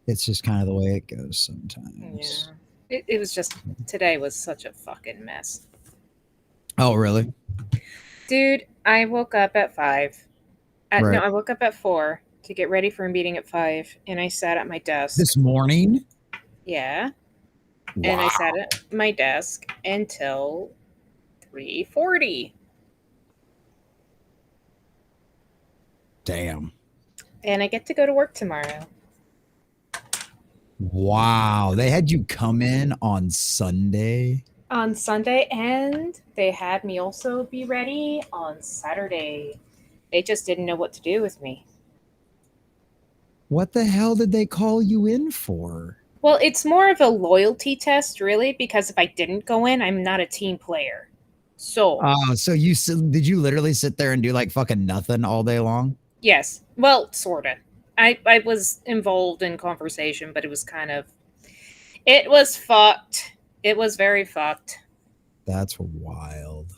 It's just kind of the way it goes sometimes. Yeah. It was just, today was such a fucking mess. Oh, really? Dude, I woke up at 5. No, Right. I woke up at 4 to get ready for a meeting at 5, and I sat at my desk. This morning? Yeah. And I sat Wow. at my desk until 3:40. Damn. And I get to go to work tomorrow. Wow. They had you come in on Sunday? On Sunday, and they had me also be ready on Saturday. They just didn't know what to do with me. What the hell did they call you in for? Well, it's more of a loyalty test, really, because if I didn't go in, I'm not a team player. So, So did you literally sit there and do like fucking nothing all day long? yes. Well, sorta. I was involved in conversation, but it was kind of, it was fucked. It was very fucked. That's wild.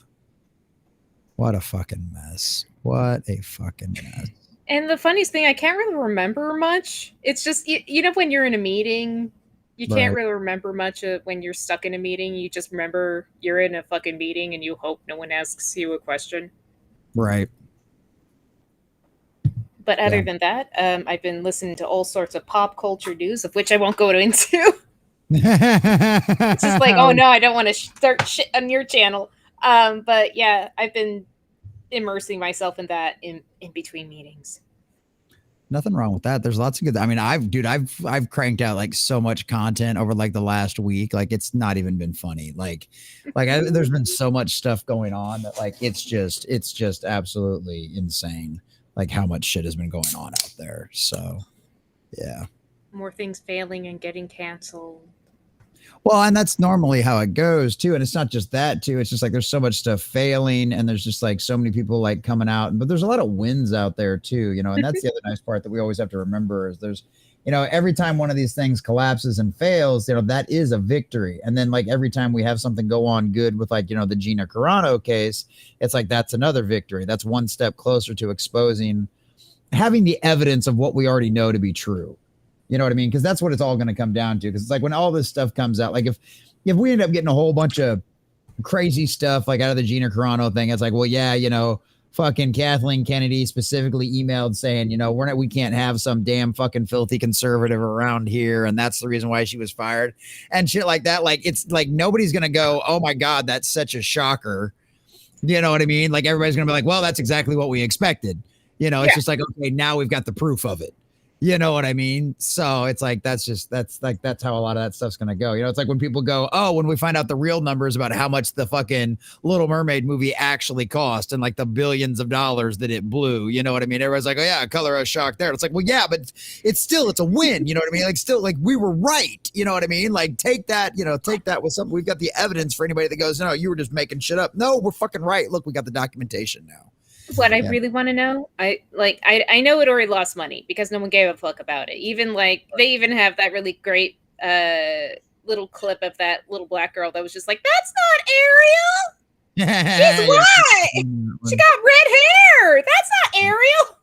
What a fucking mess. What a fucking mess. And the funniest thing, I can't really remember much. It's just, you know, when you're in a meeting, you can't Right. really remember much of when you're stuck in a meeting. You just remember you're in a fucking meeting and you hope no one asks you a question. Right. But other Yeah. than that, I've been listening to all sorts of pop culture news, of which I won't go into. It's just like, oh no, I don't want to start shit on your channel. But yeah, I've been immersing myself in that in between meetings. Nothing wrong with that. There's lots of good. I mean, I've cranked out like so much content over like the last week. Like it's not even been funny. There's been so much stuff going on that like it's just absolutely insane. Like how much shit has been going on out there. So yeah. More things failing and getting canceled. Well, and that's normally how it goes too. And it's not just that too. It's just like there's so much stuff failing and there's just like so many people like coming out. But there's a lot of wins out there too, you know, and that's the other nice part that we always have to remember is there's, you know, every time one of these things collapses and fails, you know, that is a victory. And then like every time we have something go on good with like, you know, the Gina Carano case, it's like that's another victory. That's one step closer to exposing, having the evidence of what we already know to be true. You know what I mean? Because that's what it's all going to come down to. Because it's like when all this stuff comes out, like if we end up getting a whole bunch of crazy stuff like out of the Gina Carano thing, it's like, well, yeah, you know, fucking Kathleen Kennedy specifically emailed saying, you know, we can't have some damn fucking filthy conservative around here, and that's the reason why she was fired and shit like that. Like it's like nobody's going to go, oh my god, that's such a shocker. You know what I mean? Like everybody's going to be like, well, that's exactly what we expected. You know, it's just like, okay, now we've got the proof of it. You know what I mean? So it's like that's how a lot of that stuff's gonna go. You know, it's like when people go, oh, when we find out the real numbers about how much the fucking Little Mermaid movie actually cost and like the billions of dollars that it blew. You know what I mean? Everyone's like, oh yeah, color us shocked there. It's like, well, yeah, but it's a win. You know what I mean? Like still, like we were right. You know what I mean? Like take that with something. We've got the evidence for anybody that goes, no, you were just making shit up. No, we're fucking right. Look, we got the documentation now. What I really want to know, I know it already lost money because no one gave a fuck about it. Even like they even have that really great little clip of that little black girl that was just like, "That's not Ariel. She's white. She got red hair. That's not Ariel."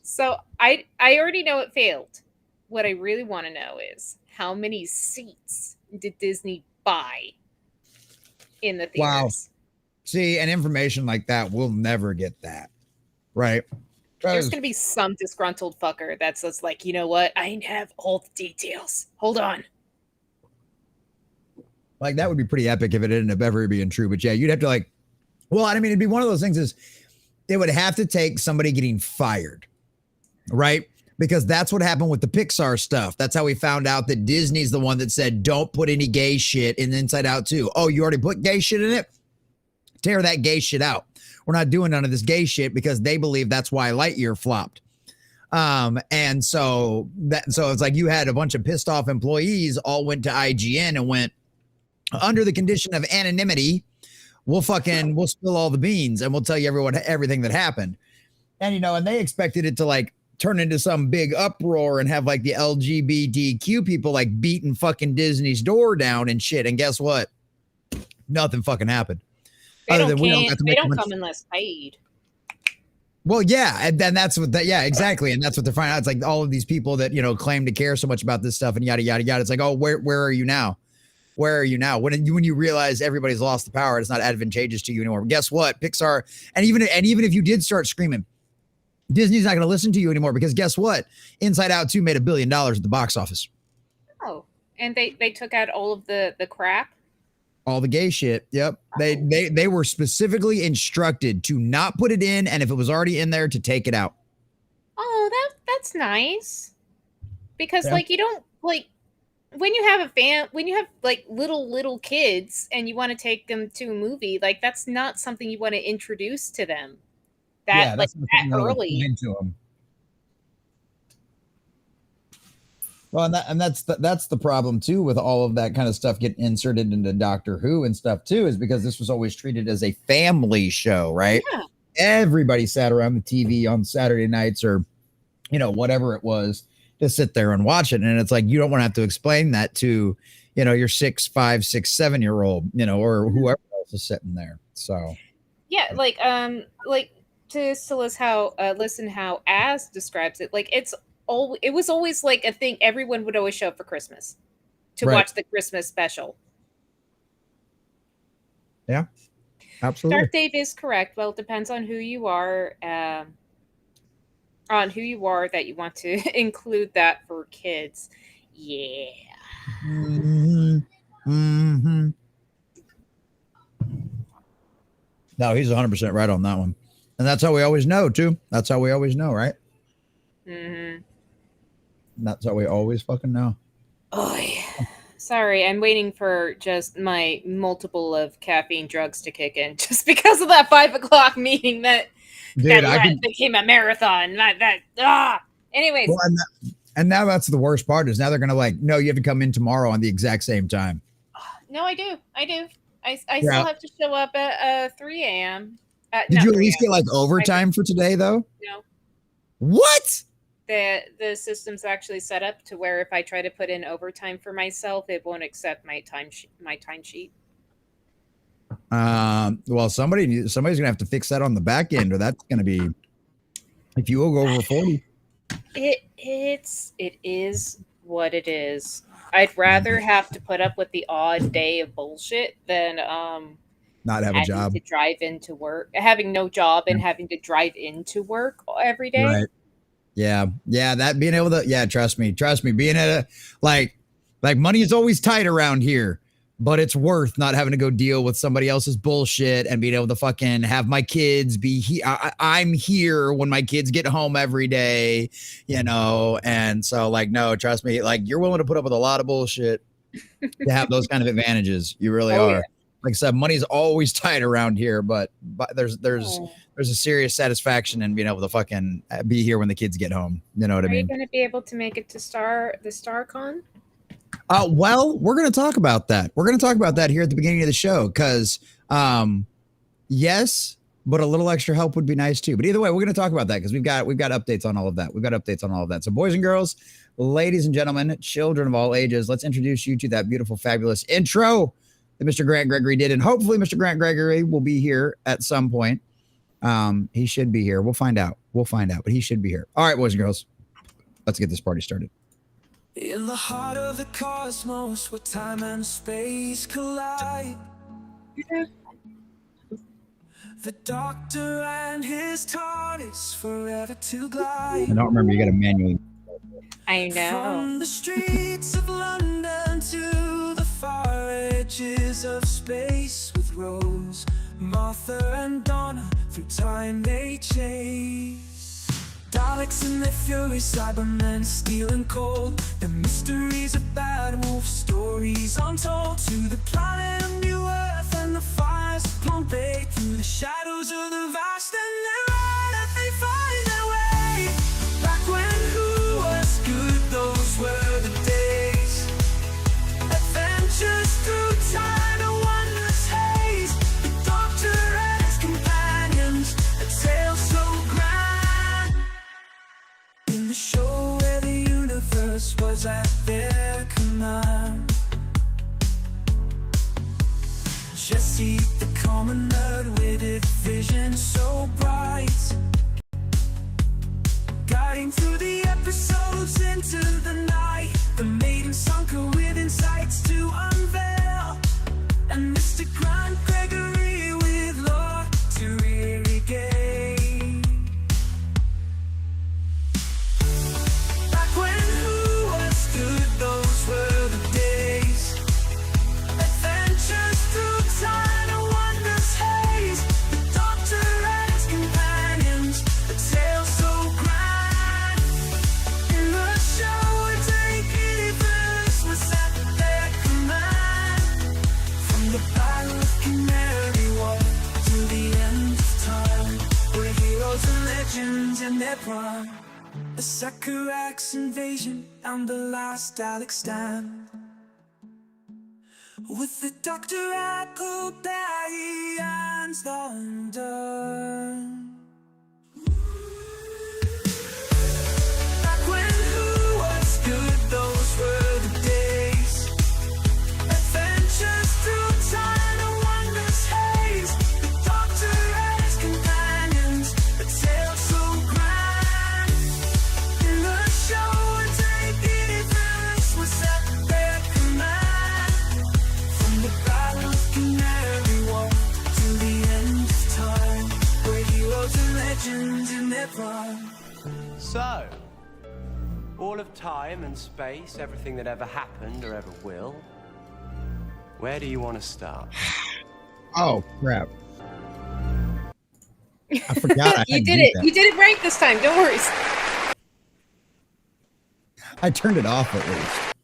So I already know it failed. What I really want to know is how many seats did Disney buy in the theaters? Wow. See, and information like that, we'll never get that. Right. There's going to be some disgruntled fucker that's just like, you know what? I have all the details. Hold on. Like, that would be pretty epic if it ended up ever being true. But yeah, you'd have to like, well, I mean, it'd be one of those things is it would have to take somebody getting fired. Right. Because that's what happened with the Pixar stuff. That's how we found out that Disney's the one that said, don't put any gay shit in Inside Out 2. Oh, you already put gay shit in it? Tear that gay shit out. We're not doing none of this gay shit because they believe that's why Lightyear flopped. And so it's like you had a bunch of pissed off employees all went to IGN and went, under the condition of anonymity, we'll spill all the beans and we'll tell you everything that happened. And, you know, and they expected it to like turn into some big uproar and have like the LGBTQ people like beating fucking Disney's door down and shit. And guess what? Nothing fucking happened. They don't come unless paid. Well, yeah, and then that's what that, yeah, exactly, and that's what they're finding out. It's like all of these people that claim to care so much about this stuff and yada yada yada. It's like, oh, where are you now? Where are you now? When you realize everybody's lost the power, it's not advantageous to you anymore. But guess what? Pixar, and even if you did start screaming, Disney's not going to listen to you anymore because guess what? Inside Out 2 made $1 billion at the box office. Oh, and they took out all of the crap. All the gay shit. Yep. They were specifically instructed to not put it in, and if it was already in there, to take it out. Oh, that's nice. Because Yeah. you don't when you have when you have little kids and you want to take them to a movie, that's not something you want to introduce to them that That's that early. into them. Well, and that's the problem too with all of that kind of stuff getting inserted into Doctor Who and stuff too, is because this was always treated as a family show, right? Yeah. Everybody sat around the TV on Saturday nights or whatever it was to sit there and watch it, and it's like you don't want to have to explain that to your 6, 5, 6, 7-year-old, or whoever else is sitting there. So yeah, to listen how As describes it, it was always a thing everyone would always show up for Christmas to watch the Christmas special. Yeah, absolutely. Dark Dave is correct. Well, it depends on who you are, that you want to include that for kids. Yeah. Mm-hmm. Mm-hmm. No, he's 100% right on that one. And that's how we always know, too. That's how we always know, right? Mm-hmm. That's how we always fucking know. Oh, yeah. Sorry, I'm waiting for just my multiple of caffeine drugs to kick in just because of that 5 o'clock meeting that became a marathon. Anyways. Well, and now that's the worst part is now they're going to no, you have to come in tomorrow on the exact same time. No, I do. I still have to show up at 3 a.m. Did you at least get overtime for today though? No. What? The system's actually set up to where if I try to put in overtime for myself, it won't accept my timesheet. Well, somebody's gonna have to fix that on the back end, or that's gonna be if you will go over 40. It is what it is. I'd rather have to put up with the odd day of bullshit than not have a job, to drive into work, having no job and having to drive into work every day. Right. Yeah. That being able to, trust me, being at a money is always tight around here, but it's worth not having to go deal with somebody else's bullshit and being able to fucking have my kids be here. I'm here when my kids get home every day, and so no, trust me, you're willing to put up with a lot of bullshit to have those kind of advantages. You really are. Yeah. Like I said, money's always tight around here, but there's a serious satisfaction in being able to fucking be here when the kids get home. You know what I mean? Are you going to be able to make it to the StarCon? Well, we're going to talk about that. We're going to talk about that here at the beginning of the show because, yes, but a little extra help would be nice too. But either way, we're going to talk about that because we've got updates on all of that. So, boys and girls, ladies and gentlemen, children of all ages, let's introduce you to that beautiful, fabulous intro that Mr. Grant Gregory did, and hopefully Mr. Grant Gregory will be here at some point. He should be here. We'll find out, but he should be here. All right, boys and girls, let's get this party started. In the heart of the cosmos, where time and space collide, the Doctor and his TARDIS forever to glide. I don't remember. You got to manually. I know. From the streets of London to the far edges of space, with Rose, Martha, and Donna, through time they chase. Daleks and their fury, Cybermen, steel and cold, the mysteries of Bad Wolf, stories untold. To the planet of New Earth and the fires of Pompeii, through the shadows of the vast, and they're right that they find their way. Back when who was good, those were the days. Adventures through time, a wondrous haze. The Doctor and his companions, a tale so grand. In the show where the universe was at their command, Jesse, the common nerd with a vision so bright, Gliding through the episodes into the night, the maiden sunker with insights to unveil, and Mr. Grant Gregory with lore to irrigate. Back when who was good, those were the days. Adventures through time and wonders haze. The Doctor and his companions, a tale so grand. In the show, a day was at their command. From the Battle of Canary Wharf to the end of time, we're heroes and legends in their prime. The Sakurax invasion and the last Dalek stand, with the Doctor at Kobayashi and undone. Back when who was good, those were the days. Adventures through time and wonders haze. The Doctor and his companions, a tale so grand. In the show, a day was at their command. From the Battle of Canary Wharf to the end of time, we're heroes and legends in their prime. So, all of time and space, everything that ever happened or ever will, where do you want to start? Oh, crap. I forgot I You had to did do it. that. You did it right this time. Don't worry. I turned it off at least.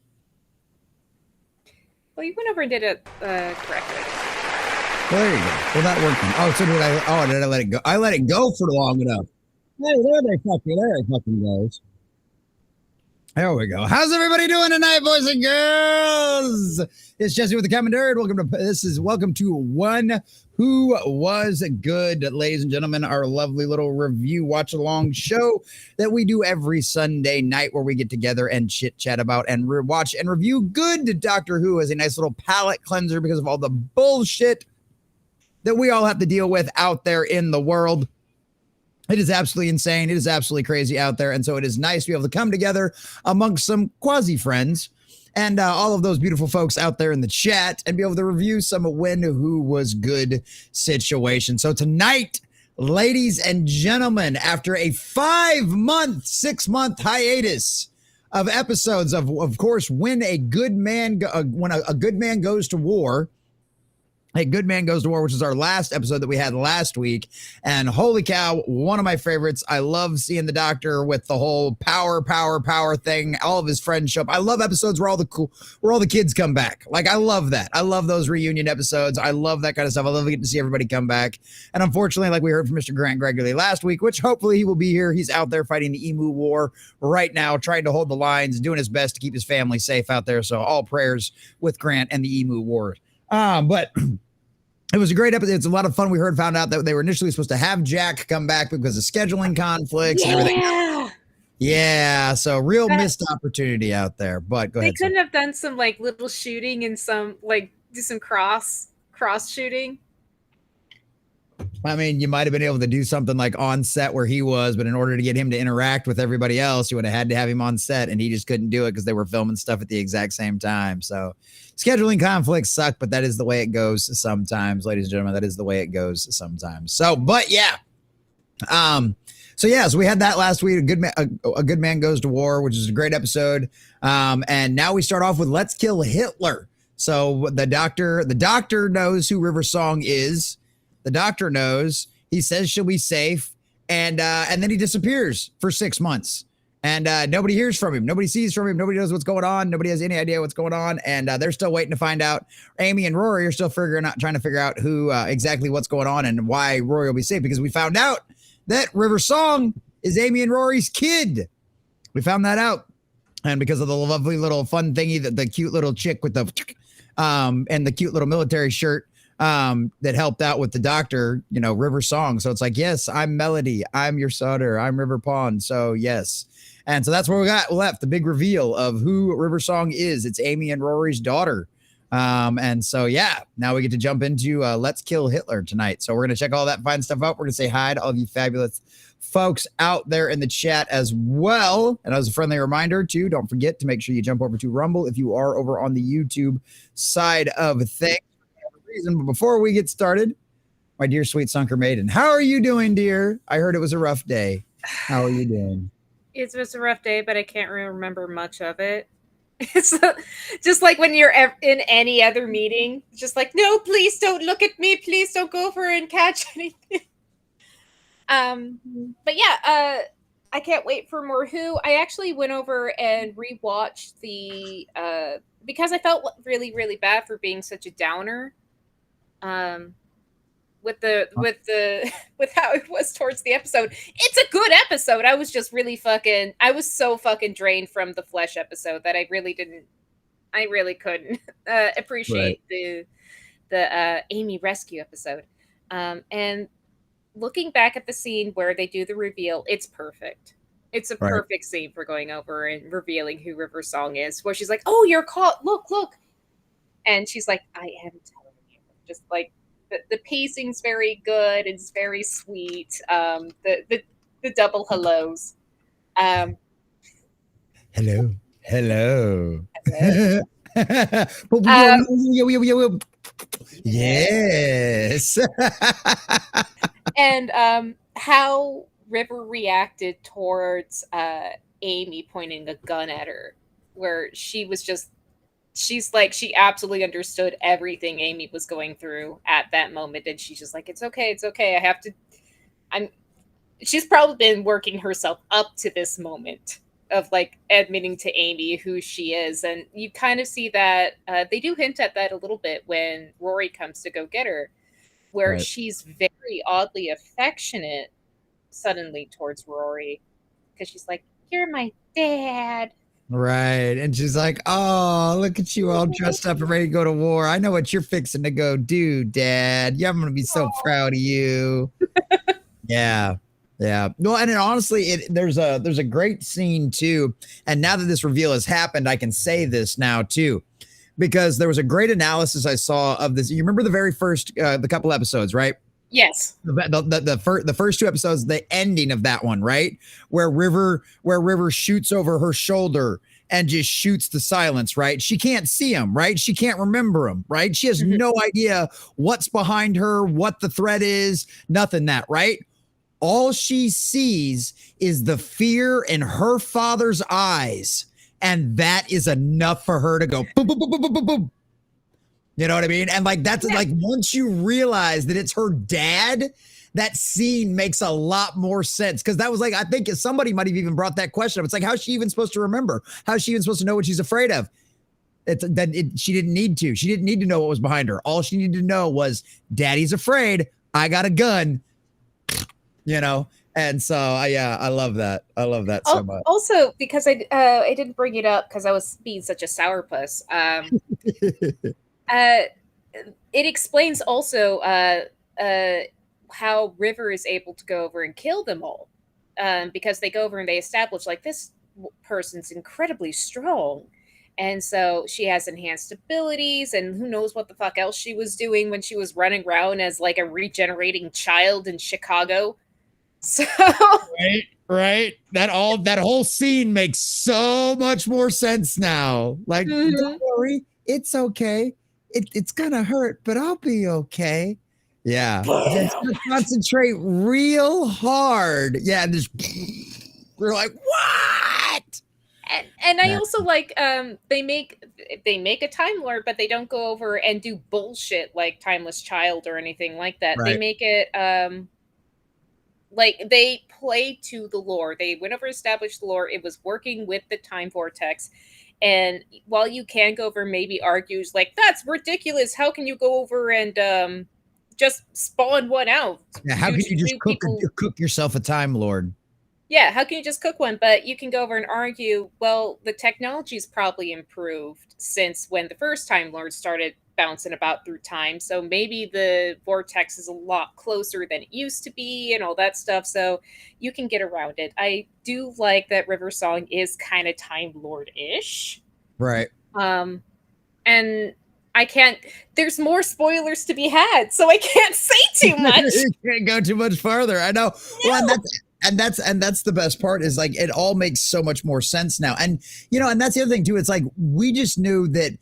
Well, you went over and did it correctly. Well, there you go. Well, that working. Oh, so did I? Oh, did I let it go? I let it go for long enough. Hey, there it fucking goes. There we go. How's everybody doing tonight, boys and girls? It's Jesse with the Commandeur. Welcome to One Who Was Good, ladies and gentlemen. Our lovely little review watch along show that we do every Sunday night, where we get together and chit chat about and watch and review good Doctor Who as a nice little palate cleanser because of all the bullshit that we all have to deal with out there in the world. It is absolutely insane. It is absolutely crazy out there. And so it is nice to be able to come together amongst some quasi friends and all of those beautiful folks out there in the chat and be able to review some When Who Was Good situation. So tonight, ladies and gentlemen, after a 6-month hiatus of episodes of course, when a good man goes to war. A Good Man Goes to War, which is our last episode that we had last week. And holy cow, one of my favorites. I love seeing the Doctor with the whole power thing. All of his friends show up. I love episodes where all the kids come back. Like, I love that. I love those reunion episodes. I love that kind of stuff. I love getting to see everybody come back. And unfortunately, like we heard from Mr. Grant Gregory last week, which hopefully he will be here. He's out there fighting the Emu War right now, trying to hold the lines, doing his best to keep his family safe out there. So all prayers with Grant and the Emu War. But it was a great episode. It's a lot of fun. We found out that they were initially supposed to have Jack come back because of scheduling conflicts and everything. Yeah, so real missed opportunity out there. But go ahead. They couldn't have done some like little shooting and some like do some cross shooting. I mean, you might have been able to do something like on set where he was, but in order to get him to interact with everybody else, you would have had to have him on set, and he just couldn't do it because they were filming stuff at the exact same time. So scheduling conflicts suck, but that is the way it goes sometimes, ladies and gentlemen. That is the way it goes sometimes. So, but yeah. So we had that last week. A Good Man Goes to War, which is a great episode. And now we start off with Let's Kill Hitler. So the doctor knows who River Song is. The Doctor knows. He says she'll be safe, and then he disappears for 6 months, and nobody hears from him. Nobody sees from him. Nobody knows what's going on. Nobody has any idea what's going on, and they're still waiting to find out. Amy and Rory are still trying to figure out who exactly what's going on and why Rory will be safe, because we found out that River Song is Amy and Rory's kid. We found that out, and because of the lovely little fun thingy that the cute little chick with the and the cute little military shirt that helped out with the Doctor, River Song. So it's like, yes, I'm Melody. I'm your Sutter. I'm River Pond. So yes. And so that's where we got left. The big reveal of who River Song is. It's Amy and Rory's daughter. And so, yeah, now we get to jump into Let's Kill Hitler tonight. So we're going to check all that fine stuff out. We're going to say hi to all of you fabulous folks out there in the chat as well. And as a friendly reminder, too, don't forget to make sure you jump over to Rumble if you are over on the YouTube side of things. But before we get started, my dear sweet Sunker Maiden, how are you doing, dear? I heard it was a rough day. How are you doing? It was a rough day, but I can't really remember much of it. It's just like when you're in any other meeting, just like, no, please don't look at me. Please don't go over and catch anything. But yeah, I can't wait for more Who. I actually went over and rewatched the because I felt really, really bad for being such a downer. With how it was towards the episode. It's a good episode. I was just really I was so fucking drained from the Flesh episode that I really couldn't appreciate the Amy rescue episode. And looking back at the scene where they do the reveal, it's perfect. It's a perfect scene for going over and revealing who River Song is, where she's like, "Oh, you're caught. Look." And she's like, "I am telling you." Just like the pacing's very good. It's very sweet. The double hellos. Hello. Yes. And how River reacted towards Amy pointing a gun at her, where she's like, she absolutely understood everything Amy was going through at that moment. And she's just like, it's okay. She's probably been working herself up to this moment of like admitting to Amy who she is. And you kind of see that they do hint at that a little bit when Rory comes to go get her, where she's very oddly affectionate suddenly towards Rory. Because she's like, you're my dad. Right. And she's like, oh, look at you all dressed up and ready to go to war. I know what you're fixing to go do, Dad. Yeah, I'm going to be so proud of you. Yeah. No, and honestly, there's a great scene, too. And now that this reveal has happened, I can say this now, too. Because there was a great analysis I saw of this. You remember the very first, the couple episodes, right? Yes. The first two episodes, the ending of that one, right? Where River shoots over her shoulder and just shoots the silence, right? She can't see him, right? She can't remember him, right? She has no idea what's behind her, what the threat is, nothing that, right? All she sees is the fear in her father's eyes. And that is enough for her to go boom, boom, boom, boom, boom, boom, boom. You know what I mean? And like, that's like, once you realize that it's her dad, that scene makes a lot more sense. Cause that was like, I think somebody might've even brought that question up. It's like, how's she even supposed to remember? How's she even supposed to know what she's afraid of? She didn't need to. She didn't need to know what was behind her. All she needed to know was daddy's afraid. I got a gun, you know? And so, I love that. I love that so much. Also, because I didn't bring it up because I was being such a sourpuss. It explains also how River is able to go over and kill them all, because they go over and they establish like this person's incredibly strong, and so she has enhanced abilities, and who knows what the fuck else she was doing when she was running around as like a regenerating child in Chicago. So right. That whole scene makes so much more sense now. Like, don't worry, it's okay. It's gonna hurt, but I'll be okay. Yeah. Just concentrate real hard. Yeah, and just we're like, what? And I also like they make a Time Lord, but they don't go over and do bullshit like Timeless Child or anything like that. Right. They make it like they play to the lore. They went over and established the lore. It was working with the time vortex. And while you can go over and maybe argues like, that's ridiculous. How can you go over and just spawn one out? Yeah, how can you just cook yourself a Time Lord? Yeah, how can you just cook one? But you can go over and argue, well, the technology's probably improved since when the first Time Lord started bouncing about through time. So maybe the vortex is a lot closer than it used to be and all that stuff. So you can get around it. I do like that River Song is kind of Time Lord-ish. Right. And I can't, there's more spoilers to be had, so I can't say too much. You can't go too much farther. I know. No. Well, and that's the best part is like it all makes so much more sense now. And and that's the other thing too. It's like we just knew that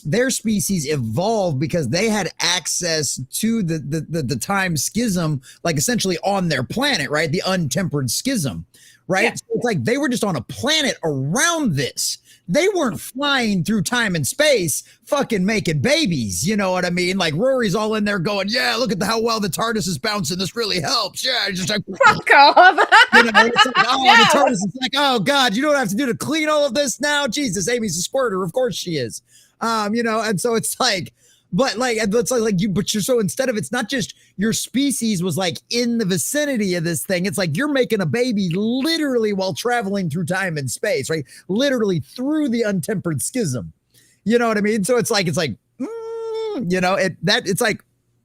their species evolved because they had access to the time schism, like essentially on their planet, right? The untempered schism, right? Yeah. So it's like they were just on a planet around this. They weren't flying through time and space, fucking making babies. You know what I mean? Like Rory's all in there going, "Yeah, look at how well the TARDIS is bouncing. This really helps." Yeah, just like Fuck off. it's like, oh, No. the TARDIS is like, "Oh God, you don't have to do to clean all of this now." Jesus, Amy's a squirter. Of course she is. And so it's like, but you're so instead of it's not just your species was like in the vicinity of this thing, it's like you're making a baby literally while traveling through time and space, right? Literally through the untempered schism. You know what I mean? So it's like, it's like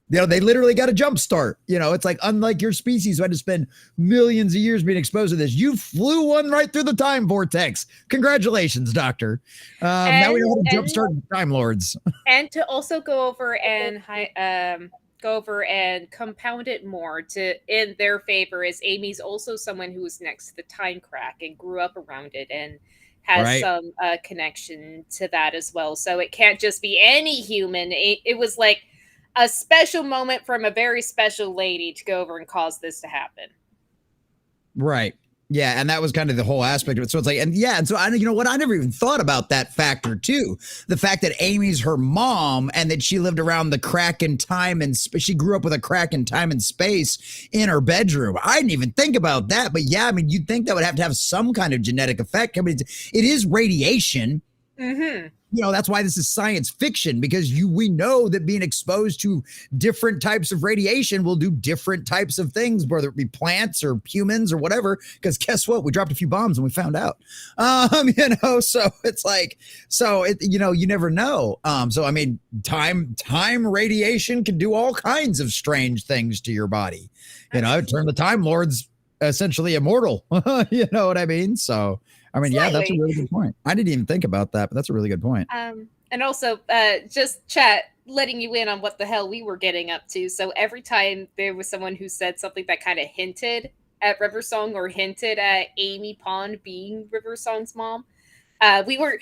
they literally got a jump start. It's like unlike your species who had to spend millions of years being exposed to this. You flew one right through the time vortex. Congratulations, Doctor. Now we know how to jump start Time Lords. And to also go over and compound it more in their favor is Amy's also someone who was next to the time crack and grew up around it and has some connection to that as well. So it can't just be any human. It was like a special moment from a very special lady to go over and cause this to happen. Right. Yeah. And that was kind of the whole aspect of it. So it's like, and so I never even thought about that factor too. The fact that Amy's her mom and that she lived around the crack in time and she grew up with a crack in time and space in her bedroom. I didn't even think about that, but yeah, I mean, you'd think that would have to have some kind of genetic effect. I mean, it is radiation. Mm-hmm. That's why this is science fiction, because we know that being exposed to different types of radiation will do different types of things, whether it be plants or humans or whatever, because guess what? We dropped a few bombs and we found out, so it's like, you never know. So, I mean, time radiation can do all kinds of strange things to your body, turn the Time Lords essentially immortal. You know what I mean? So, I mean, yeah, that's a really good point. I didn't even think about that, but that's a really good point. And also, just chat, letting you in on what the hell we were getting up to. So every time there was someone who said something that kind of hinted at Riversong or hinted at Amy Pond being Riversong's mom, we were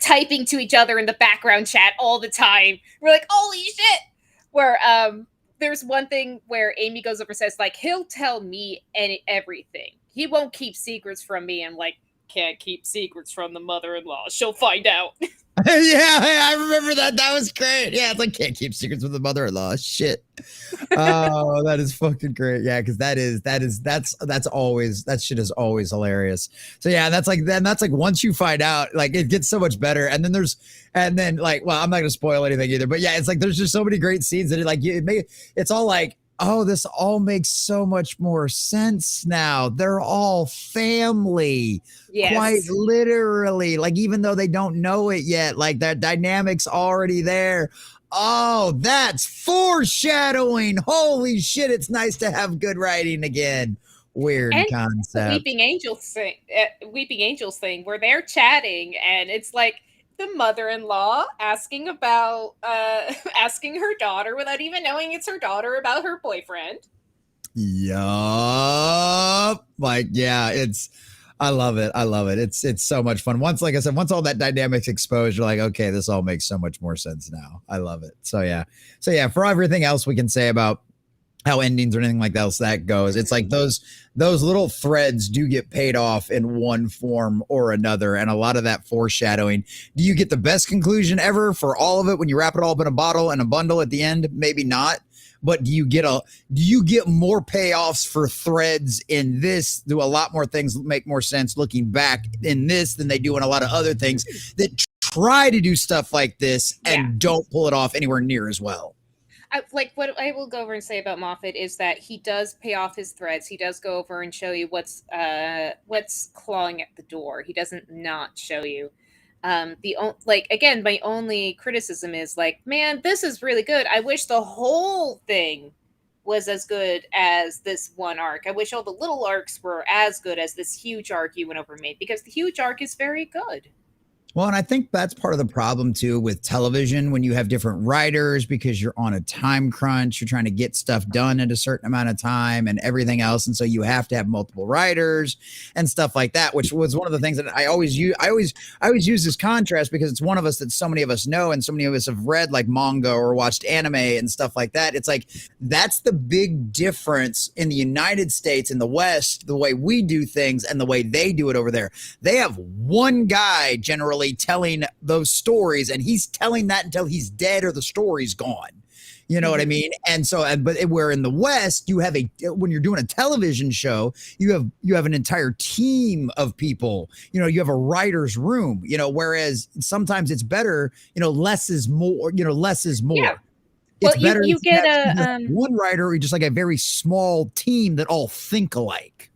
typing to each other in the background chat all the time. We're like, holy shit! Where there's one thing where Amy goes over and says, like, he'll tell me everything. He won't keep secrets from me. And like, can't keep secrets from the mother-in-law. She'll find out. Yeah, I remember that. That was great. Yeah, it's like, can't keep secrets with the mother-in-law. Shit. Oh, that is fucking great. Yeah, because that's always, that shit is always hilarious. So yeah, that's like once you find out, like it gets so much better. And then like, well, I'm not gonna spoil anything either, but yeah, it's like there's just so many great scenes that it's all like, oh, this all makes so much more sense now. They're all family. Yes. Quite literally. Like, even though they don't know it yet, like that dynamic's already there. Oh, that's foreshadowing. Holy shit, it's nice to have good writing again. Weird and concept. Weeping Angels thing where they're chatting and it's like the mother-in-law asking about asking her daughter without even knowing it's her daughter about her boyfriend. Yup. Like, yeah, I love it. It's so much fun. Once, like I said, once all that dynamic's exposed, you're like, okay, this all makes so much more sense now. I love it. So yeah, for everything else we can say about how endings or anything like that goes, it's like those little threads do get paid off in one form or another, and a lot of that foreshadowing. Do you get the best conclusion ever for all of it when you wrap it all up in a bottle and a bundle at the end? Maybe not. But do you get more payoffs for threads in this? Do a lot more things make more sense looking back in this than they do in a lot of other things that try to do stuff like this and don't pull it off anywhere near as well? Like what I will go over and say about Moffat is that he does pay off his threads. He does go over and show you what's clawing at the door. He doesn't not show you. Again, my only criticism is like, man, this is really good. I wish the whole thing was as good as this one arc. I wish all the little arcs were as good as this huge arc you went over and made, because the huge arc is very good. Well, and I think that's part of the problem too with television when you have different writers because you're on a time crunch, you're trying to get stuff done in a certain amount of time and everything else. And so you have to have multiple writers and stuff like that, which was one of the things that I always use. I always use this contrast because it's one of us that so many of us know and so many of us have read like manga or watched anime and stuff like that. It's like that's the big difference in the United States in the West, the way we do things and the way they do it over there. They have one guy generally telling those stories, and he's telling that until he's dead or the story's gone. You know what I mean? And so, but where in the West, you have when you're doing a television show, you have an entire team of people. You know, you have a writer's room. You know, whereas sometimes it's better. You know, less is more. You know, less is more. Yeah. Well, It's better you if get have one writer or just like a very small team that all think alike.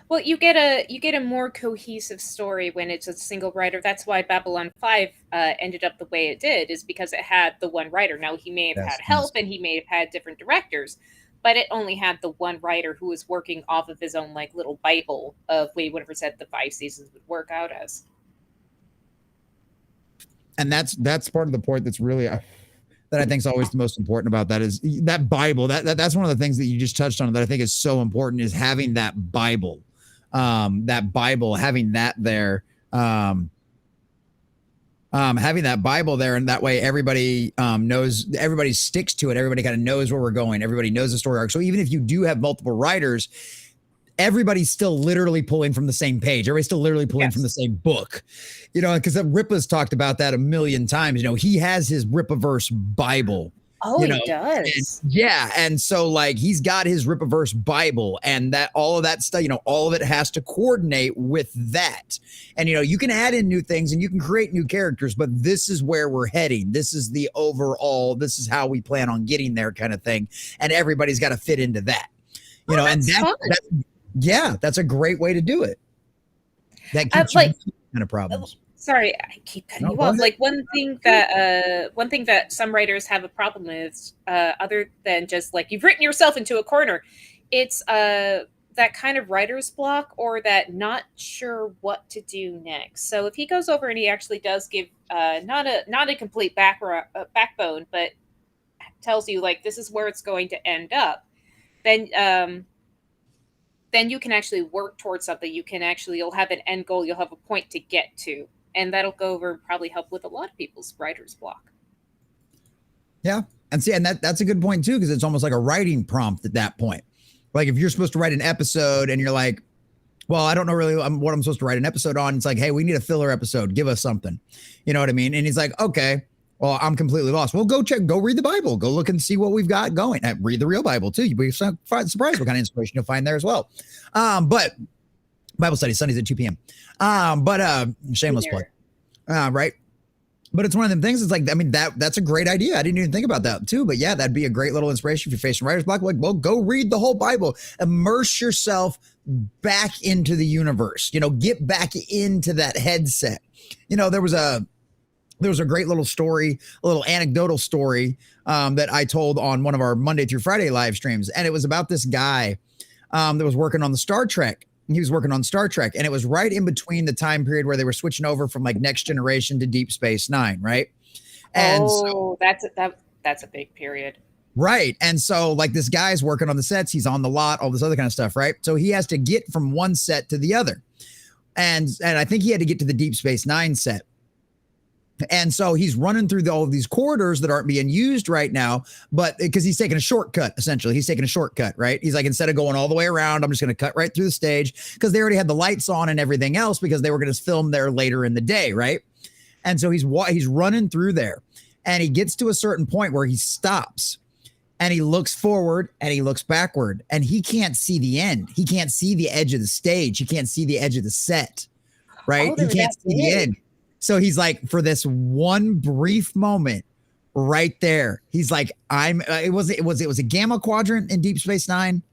well, you get a more cohesive story when it's a single writer. That's why Babylon 5 ended up the way it did, is because it had the one writer. Now, he may have Yes, had help yes. and he may have had different directors, but it only had the one writer who was working off of his own like little Bible of what he would have said the 5 seasons would work out as. And that's part of the point that's really that I think is always the most important about that is that Bible. That's one of the things that you just touched on that I think is so important is having that Bible, having that there, having that Bible there, and that way everybody knows, everybody sticks to it. Everybody kind of knows where we're going. Everybody knows the story arc. So even if you do have multiple writers, everybody's still literally pulling from the same page. Everybody's still literally pulling from the same book, you know, because Ripa's talked about that a million times. You know, he has his Ripaverse Bible. Oh, You know, he does. And so like he's got his Ripaverse Bible and that all of that stuff, you know, all of it has to coordinate with that. And you know, you can add in new things and you can create new characters, but this is where we're heading. This is the overall, this is how we plan on getting there kind of thing. And everybody's got to fit into that. You know, and that's a great way to do it. That keeps you kind of problems. Sorry, I keep cutting you off. Like one thing that some writers have a problem with, other than just like you've written yourself into a corner, it's that kind of writer's block or that not sure what to do next. So if he goes over and he actually does give not a complete backbone, but tells you like this is where it's going to end up, then you can actually work towards something. You'll have an end goal. You'll have a point to get to. And that'll go over and probably help with a lot of people's writer's block. Yeah. And see, and that's a good point too, because it's almost like a writing prompt at that point. Like if you're supposed to write an episode and you're like, well, I don't know really what I'm supposed to write an episode on. It's like, hey, we need a filler episode. Give us something. You know what I mean? And he's like, okay, well, I'm completely lost. Well, go read the Bible. Go look and see what we've got going. And read the real Bible too. You'll be surprised what kind of inspiration you'll find there as well. But Bible study Sundays at 2 p.m. But shameless plug. Right. But it's one of them things. It's like, I mean, that's a great idea. I didn't even think about that too. But yeah, that'd be a great little inspiration if you're facing writer's block. Like, well, go read the whole Bible. Immerse yourself back into the universe. You know, get back into that headset. You know, there was a great little story, a little anecdotal story that I told on one of our Monday through Friday live streams. And it was about this guy that was working on the Star Trek. He was working on Star Trek, and it was right in between the time period where they were switching over from like Next Generation to Deep Space Nine, right? And that's a big period. Right. And so like this guy's working on the sets, he's on the lot, all this other kind of stuff, right? So he has to get from one set to the other. And I think he had to get to the Deep Space Nine set. And so he's running through all of these corridors that aren't being used right now, but because he's taking a shortcut, essentially. He's taking a shortcut, right? He's like, instead of going all the way around, I'm just going to cut right through the stage because they already had the lights on and everything else because they were going to film there later in the day, right? And so he's running through there and he gets to a certain point where he stops and he looks forward and he looks backward and he can't see the end. He can't see the edge of the stage. He can't see the edge of the set, right? He can't see the end. So he's like, for this one brief moment right there, he's like, it was a gamma quadrant in Deep Space Nine.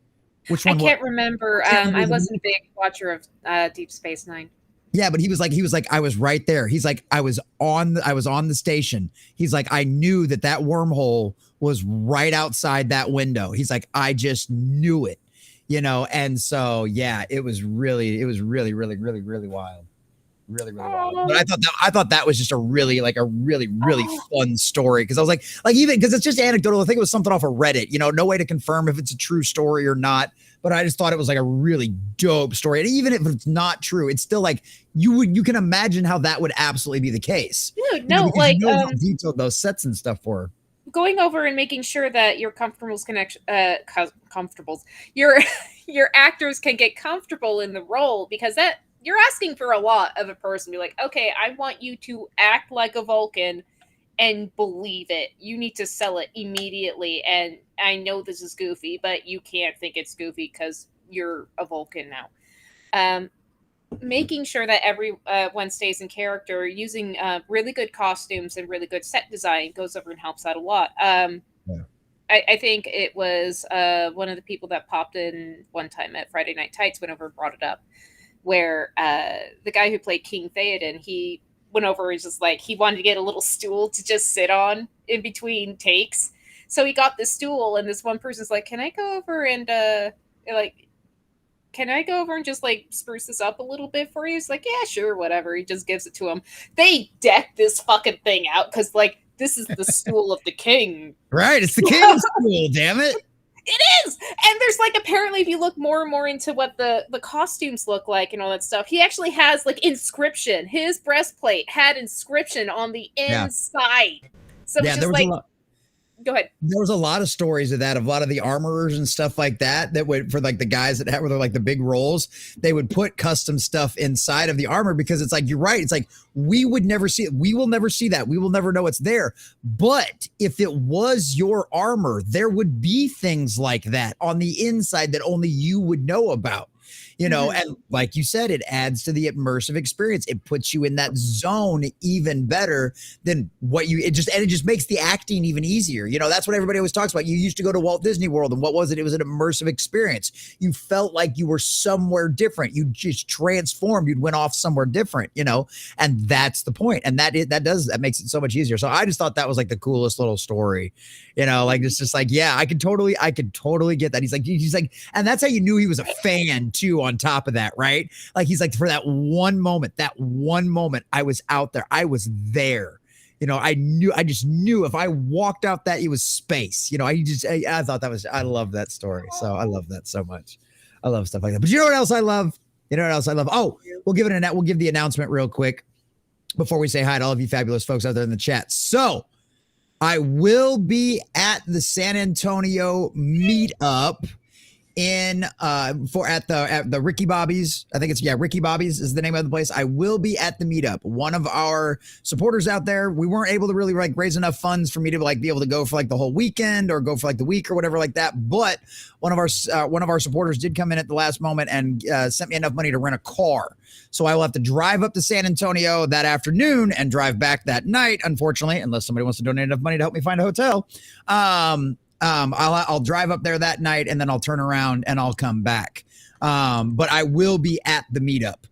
Which one? I can't remember. I wasn't a big watcher of Deep Space Nine. Yeah, but he was like, I was right there. He's like, I was on the station. He's like, I knew that wormhole was right outside that window. He's like, I just knew it, you know? And so, yeah, it was really, really, really, really, really wild. really well. But I thought that was just a really fun story because I was like even because it's just anecdotal. I think it was something off of Reddit. No way to confirm if it's a true story or not. But I just thought it was like a really dope story. And even if it's not true, it's still like you can imagine how that would absolutely be the case. Dude, no, like how detailed those sets and stuff were. Going over and making sure that your your actors can get comfortable in the role, because that you're asking for a lot of a person. Be like, okay, I want you to act like a Vulcan and believe it. You need to sell it immediately. And I know this is goofy, but you can't think it's goofy because you're a Vulcan now. Making sure that everyone stays in character, using really good costumes and really good set design goes over and helps out a lot. I think it was one of the people that popped in one time at Friday Night Tights went over and brought it up, where the guy who played King Theoden, he went over and just like, he wanted to get a little stool to just sit on in between takes. So he got this stool, and this one person's like, can I go over and just like spruce this up a little bit for you? He's like, yeah, sure, whatever. He just gives it to him. They deck this fucking thing out because like this is the stool of the king. Right, it's the king's stool, damn it. It is. And there's like, apparently if you look more and more into what the costumes look like and all that stuff, he actually has like inscription. His breastplate had inscription on the inside. Yeah. So it's just like, go ahead. There was a lot of stories of that, of a lot of the armorers and stuff like that would, for like the guys that were like the big roles, they would put custom stuff inside of the armor because it's like, you're right. It's like, we would never see it. We will never see that. We will never know it's there. But if it was your armor, there would be things like that on the inside that only you would know about. And like you said, it adds to the immersive experience. It puts you in that zone even better than it just makes the acting even easier. That's what everybody always talks about. You used to go to Walt Disney World, and what was it? It was an immersive experience. You felt like you were somewhere different. You just transformed. You'd went off somewhere different, and that's the point. And that makes it so much easier. So I just thought that was like the coolest little story, like it's just like, yeah, I could totally get that. He's like, and that's how you knew he was a fan too. On top of that, right? Like he's like, for that one moment, I was out there. I was there. I just knew if I walked out that it was space. I thought I love that story. So I love that so much. I love stuff like that. But you know what else I love? Oh, we'll give the announcement real quick before we say hi to all of you fabulous folks out there in the chat. So I will be at the San Antonio meetup at the Ricky Bobby's. I think it's Ricky Bobby's is the name of the place. I will be at the meetup. One of our supporters out there, we weren't able to really like raise enough funds for me to like be able to go for like the whole weekend or go for like the week or whatever like that. But one of our supporters did come in at the last moment and sent me enough money to rent a car. So I will have to drive up to San Antonio that afternoon and drive back that night, unfortunately, unless somebody wants to donate enough money to help me find a hotel. I'll drive up there that night and then I'll turn around and I'll come back. But I will be at the meetup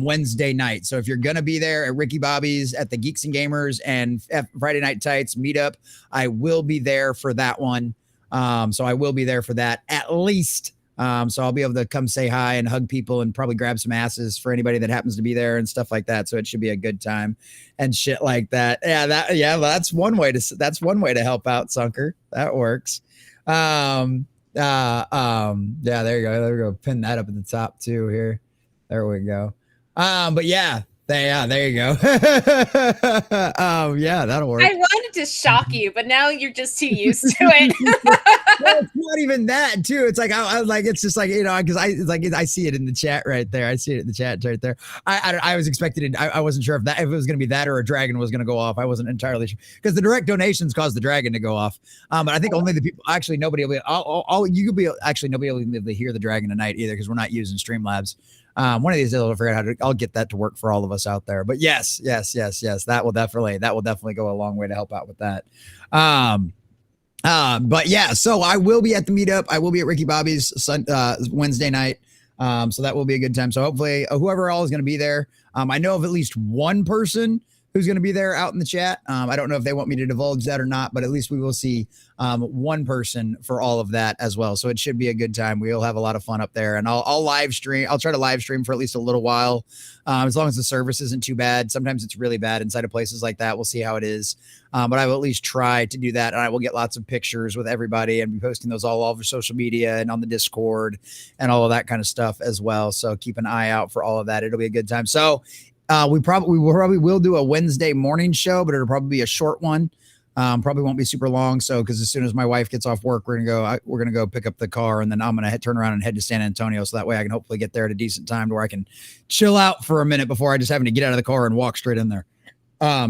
Wednesday night. So if you're going to be there at Ricky Bobby's, at the Geeks and Gamers and Friday Night Tights meetup, I will be there for that one. So I will be there for that at least. So I'll be able to come say hi and hug people and probably grab some asses for anybody that happens to be there and stuff like that. So it should be a good time and shit like that. That's one way to help out, Sunker. That works. There you go. Pin that up at the top too here. There we go. But yeah, there you go. That'll work. I wanted to shock you, but now you're just too used to it. Well, it's not even that, too. It's like I like it's just like because I see it in the chat right there. I see it in the chat right there. I was expecting it. I wasn't sure if it was going to be that or a dragon was going to go off. I wasn't entirely sure because the direct donations caused the dragon to go off. But I think only the people. Actually, nobody will. Nobody will be able to hear the dragon tonight either because we're not using Streamlabs. One of these days I'll figure out I'll get that to work for all of us out there. But yes. That will definitely go a long way to help out with that. But yeah, so I will be at the meetup. I will be at Ricky Bobby's Wednesday night. So that will be a good time. So hopefully whoever all is going to be there. I know of at least one person who's going to be there out in the chat. I don't know if they want me to divulge that or not, but at least we will see one person for all of that as well. So it should be a good time. We'll have a lot of fun up there, and I'll live stream. I'll try to live stream for at least a little while, as long as the service isn't too bad. Sometimes it's really bad inside of places like that. We'll see how it is. But I will at least try to do that, and I will get lots of pictures with everybody and be posting those all over social media and on the Discord and all of that kind of stuff as well. So keep an eye out for all of that. It'll be a good time. So we probably will do a Wednesday morning show, but it'll probably be a short one. Probably won't be super long. So, because as soon as my wife gets off work, we're gonna go pick up the car, and then I'm gonna turn around and head to San Antonio. So that way I can hopefully get there at a decent time to where I can chill out for a minute before I just having to get out of the car and walk straight in there.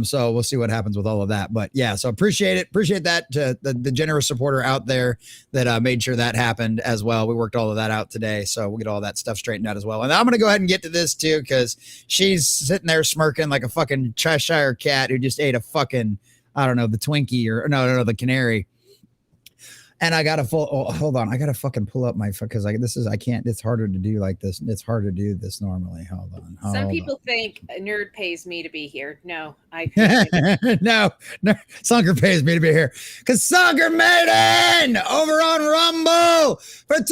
So we'll see what happens with all of that. But yeah, so appreciate it. Appreciate that to the generous supporter out there that made sure that happened as well. We worked all of that out today. So we'll get all that stuff straightened out as well. And I'm going to go ahead and get to this too, because she's sitting there smirking like a fucking Cheshire cat who just ate a fucking, I don't know, the Twinkie or no, the Canary. And I got to hold on. I got to fucking pull up my, because I can't, it's harder to do like this. It's hard to do this normally. Hold on. Some people think a nerd pays me to be here. No, no, Sunker pays me to be here. Because Sunker made in over on Rumble for $200.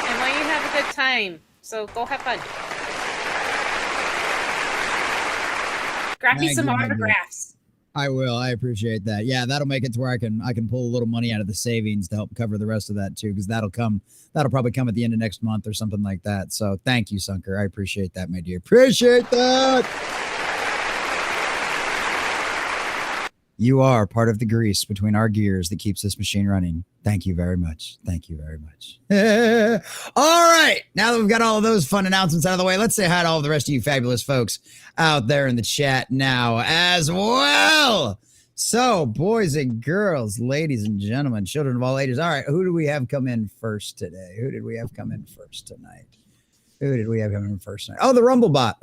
And want you to have a good time. So go have fun. Grab me some autographs. I will. I appreciate that. Yeah, that'll make it to where I can pull a little money out of the savings to help cover the rest of that too, because that'll probably come at the end of next month or something like that. So thank you, Sunker. I appreciate that, my dear. Appreciate that. You are part of the grease between our gears that keeps this machine running. Thank you very much. Thank you very much. All right. Now that we've got all of those fun announcements out of the way, let's say hi to all of the rest of you fabulous folks out there in the chat now as well. So, boys and girls, ladies and gentlemen, children of all ages. All right. Who do we have come in first today? Who did we have come in first tonight? Who did we have coming in first tonight? Oh, the Rumble bot.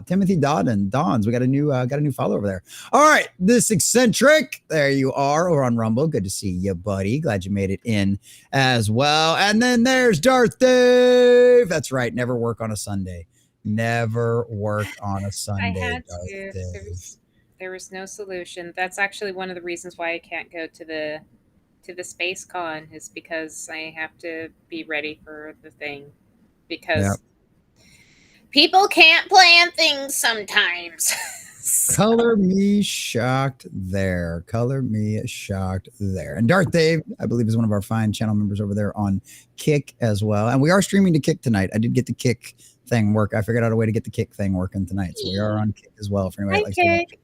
Timothy Dons. We got a new follow over there. All right. This eccentric. There you are over on Rumble. Good to see you, buddy. Glad you made it in as well. And then there's Darth Dave. That's right. Never work on a Sunday. Never work on a Sunday. I had to. There was no solution. That's actually one of the reasons why I can't go to the Space Con, is because I have to be ready for the thing. Because people can't plan things sometimes. Color me shocked there. Color me shocked there. And Darth Dave, I believe, is one of our fine channel members over there on Kick as well. And we are streaming to Kick tonight. I did get the Kick thing work. I figured out a way to get the Kick thing working tonight. So we are on Kick as well. For anybody that likes to.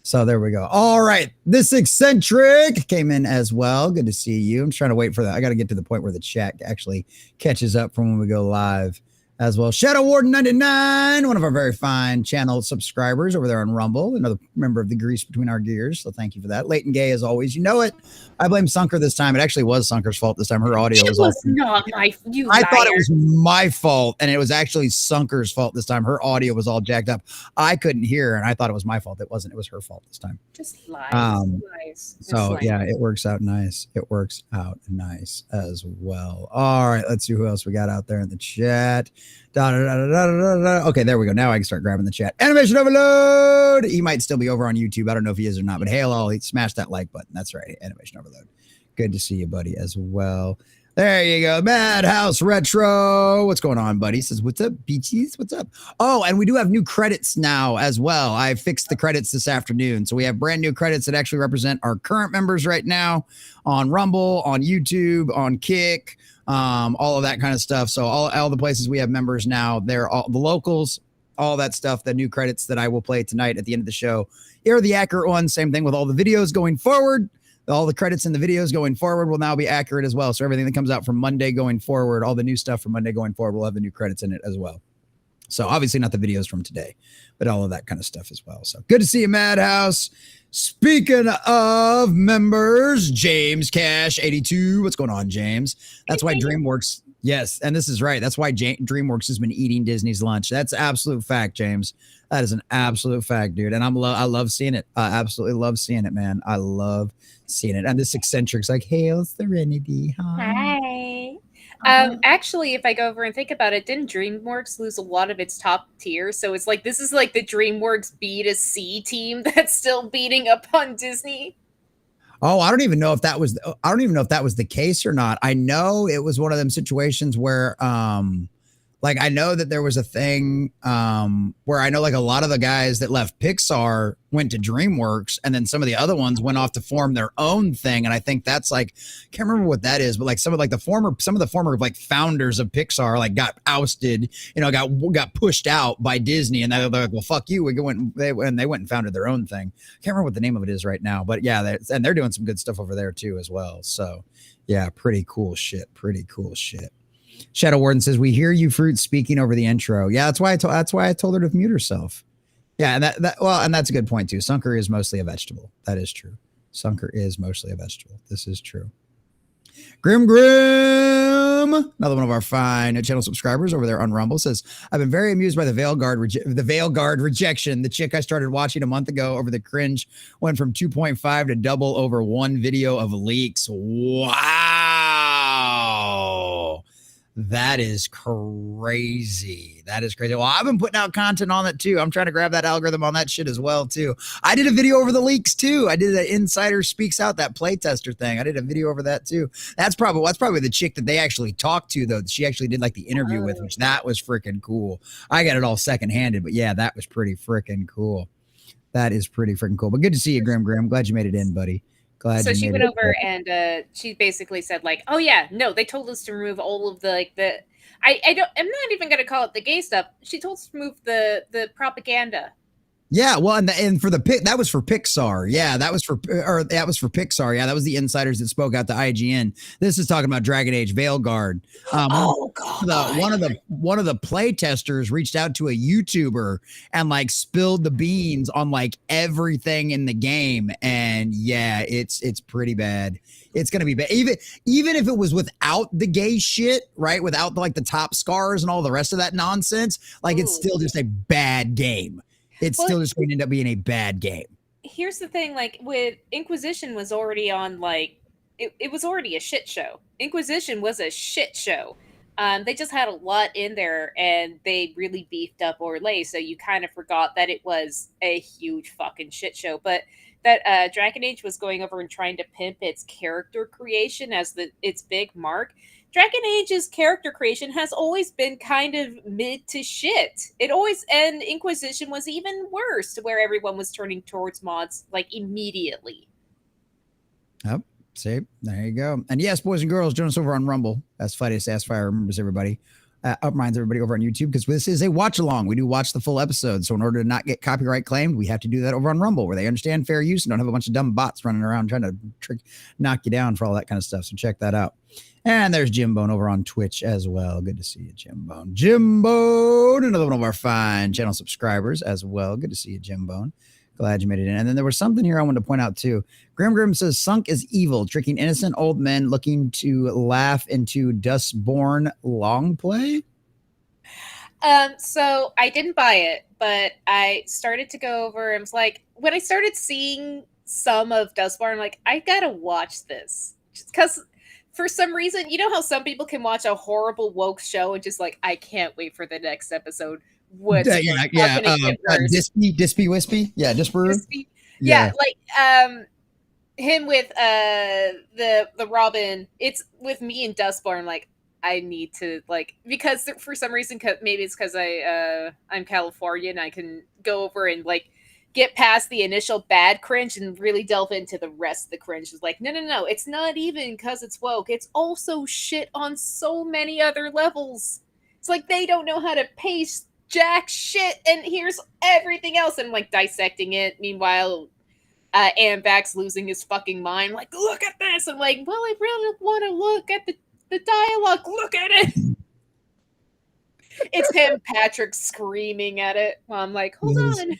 So there we go. All right. This eccentric came in as well. Good to see you. I'm trying to wait for that. I got to get to the point where the chat actually catches up from when we go live as well. Shadow Warden 99, one of our very fine channel subscribers over there on Rumble, another member of the grease between our gears. So thank you for that. Leighton Gay, as always. You know it. I blame Sunker this time. It actually was Sunker's fault this time. Her audio was not my. I thought it was my fault, and it was actually Sunker's fault this time. Her audio was all jacked up. I couldn't hear her, and I thought it was my fault. It wasn't. It was her fault this time. Just lies. So yeah, it works out nice. It works out nice as well. All right, let's see who else we got out there in the chat. Okay, there we go. Now I can start grabbing the chat. Animation Overload. He might still be over on YouTube. I don't know if he is or not, but hail all. Smash that like button. That's right. Animation Overload. Good to see you, buddy, as well. There you go. Madhouse Retro. What's going on, buddy? Says, what's up, Beachies? What's up? Oh, and we do have new credits now as well. I fixed the credits this afternoon. So we have brand new credits that actually represent our current members right now on Rumble, on YouTube, on Kick, all of that kind of stuff. So all the places we have members now, they're all the locals, all that stuff, the new credits that I will play tonight at the end of the show. Here are the accurate ones. Same thing with all the videos going forward. All the credits in the videos going forward will now be accurate as well. So everything that comes out from Monday going forward, all the new stuff from Monday going forward will have the new credits in it as well. So obviously not the videos from today, but all of that kind of stuff as well. So good to see you, Madhouse. Speaking of members, James Cash 82. What's going on, James? That's why DreamWorks. Yes, and this is right. That's why DreamWorks has been eating Disney's lunch. That's absolute fact, James. That is an absolute fact, dude. And I love seeing it. I absolutely love seeing it, man. I love seeing it. And this eccentric's like, hail Serenity. Hi. Actually, if I go over and think about it, didn't DreamWorks lose a lot of its top tier? So it's like this is like the DreamWorks B2C team that's still beating up on Disney. Oh, I don't even know if that was the case or not. I know it was one of them situations where like I know that there was a thing where I know like a lot of the guys that left Pixar went to DreamWorks, and then some of the other ones went off to form their own thing. And I think that's like, can't remember what that is, but like some of the former like founders of Pixar like got ousted, got pushed out by Disney, and they're like, well, fuck you. They went and founded their own thing. Can't remember what the name of it is right now, but yeah, they're doing some good stuff over there too as well. So yeah, pretty cool shit. Shadow Warden says, "We hear you, Fruit, speaking over the intro." Yeah, that's why I told her to mute herself. Yeah, and and that's a good point too. Sunker is mostly a vegetable. That is true. Sunker is mostly a vegetable. This is true. Grim, another one of our fine channel subscribers over there on Rumble, says, "I've been very amused by the Veil Guard rejection. The chick I started watching a month ago over the cringe went from 2.5 to double over one video of leaks. Wow." That is crazy. Well, I've been putting out content on it too. I'm trying to grab that algorithm on that shit as well too. I did a video over the leaks too. I did an Insider Speaks Out, that playtester thing. I did a video over that too. That's probably the chick that they actually talked to though. She actually did like the interview with, which that was freaking cool. I got it all secondhanded, but yeah, that was pretty freaking cool. That is pretty freaking cool. But good to see you, Grim. Glad you made it in, buddy. So she went over and she basically said like, "Oh yeah, no, they told us to remove all of the I'm not even gonna call it the gay stuff. She told us to remove the propaganda." Yeah, well, and for that was for Pixar. Yeah, that was for Pixar. Yeah, that was the insiders that spoke out to IGN. This is talking about Dragon Age Veilguard. Oh god! One of the play testers reached out to a YouTuber and like spilled the beans on like everything in the game, and yeah, it's pretty bad. It's gonna be bad. Even if it was without the gay shit, right? Without like the top scars and all the rest of that nonsense, like it's still just a bad game. It's still just going to end up being a bad game. Here's the thing, like with Inquisition was already on like it was already a shit show. Inquisition was a shit show. They just had a lot in there and they really beefed up Orlais, so you kind of forgot that it was a huge fucking shit show. But that Dragon Age was going over and trying to pimp its character creation as its big mark. Dragon Age's character creation has always been kind of mid to shit. And Inquisition was even worse, where everyone was turning towards mods like immediately. Yep. See, there you go. And yes, boys and girls, join us over on Rumble. That's Friday Ask Fire. Remembers everybody. Reminds everybody over on YouTube, because this is a watch along. We do watch the full episode. So in order to not get copyright claimed, we have to do that over on Rumble, where they understand fair use and don't have a bunch of dumb bots running around trying to knock you down for all that kind of stuff. So check that out. And there's Jim Bone over on Twitch as well. Good to see you, Jim Bone. Jim Bone, another one of our fine channel subscribers as well. Good to see you, Jim Bone. Glad you made it in. And then there was something here I wanted to point out too. Grim says, "Sunk is evil, tricking innocent old men looking to laugh into Dustborn long play." So I didn't buy it, but I started to go over and was like, when I started seeing some of Dustborn, I'm like, I gotta watch this. Just because for some reason, you know how some people can watch a horrible woke show and just like, I can't wait for the next episode. Dispy Wispy? Yeah, Disparu? Yeah, like him with the Robin. It's with me and Dustborn, like I need to like, because for some reason, maybe it's because I'm Californian, I can go over and like get past the initial bad cringe and really delve into the rest of the cringe. It's like, no, it's not even because it's woke. It's also shit on so many other levels. It's like they don't know how to pace jack shit, and here's everything else. And I'm like dissecting it. Meanwhile, Ambax losing his fucking mind. Like, look at this. I'm like, well, I really want to look at the dialogue. Look at it. It's him, Patrick, screaming at it. Well, I'm like, hold on.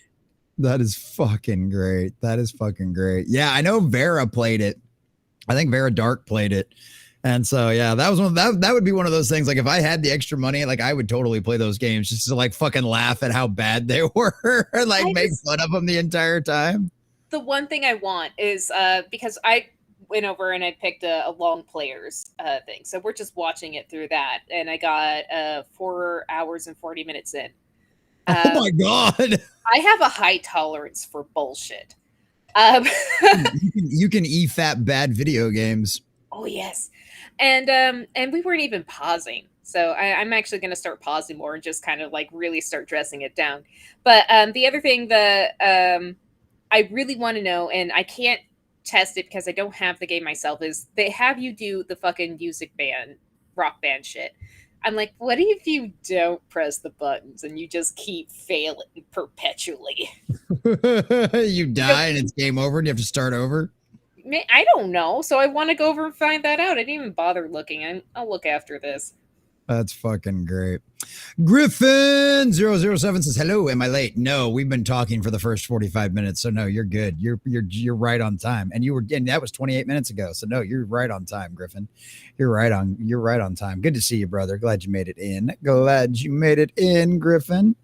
That is fucking great. Yeah, I know Vera played it. I think Vera Dark played it. And so, yeah, that was that would be one of those things. Like, if I had the extra money, like, I would totally play those games just to like fucking laugh at how bad they were and like make fun of them the entire time. The one thing I want is because went over and I picked a long players thing. So we're just watching it through that, and I got 4 hours and 40 minutes in. Oh my god! I have a high tolerance for bullshit. You can fat bad video games. Oh yes, and we weren't even pausing. So I'm actually going to start pausing more and just kind of like really start dressing it down. But the other thing that I really want to know, and I can't test it because I don't have the game myself, is they have you do the fucking music band, rock band shit. I'm like, what if you don't press the buttons and you just keep failing perpetually? You die and it's game over and you have to start over? I don't know. So I want to go over and find that out. I didn't even bother looking. I'll look after this. That's fucking great. Griffin007 says, hello, am I late? No, we've been talking for the first 45 minutes. So no, you're good. You're right on time. And that was 28 minutes ago. So no, you're right on time, Griffin. You're right on time. Good to see you, brother. Glad you made it in. Griffin.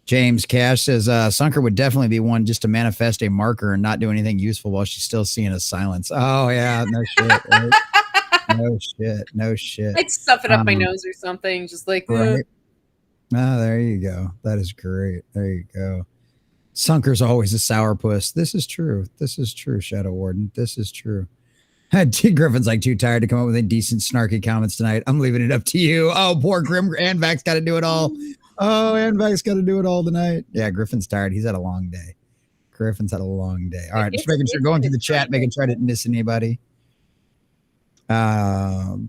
James Cash says, Sunker would definitely be one just to manifest a marker and not do anything useful while she's still seeing a silence. Oh yeah, no shit. Right? No shit. I'd stuff it up my nose or something, just like right. Oh, there you go. That is great. There you go. Sunker's always a sourpuss. This is true, Shadow Warden. This is true. T. Griffin's like too tired to come up with any decent snarky comments tonight. I'm leaving it up to you. Oh, poor Grim Anvac's got to do it all. Oh, Anvac's got to do it all tonight. Yeah, Griffin's tired. He's had a long day. All right, just making sure, going through the chat, making sure I didn't miss anybody. No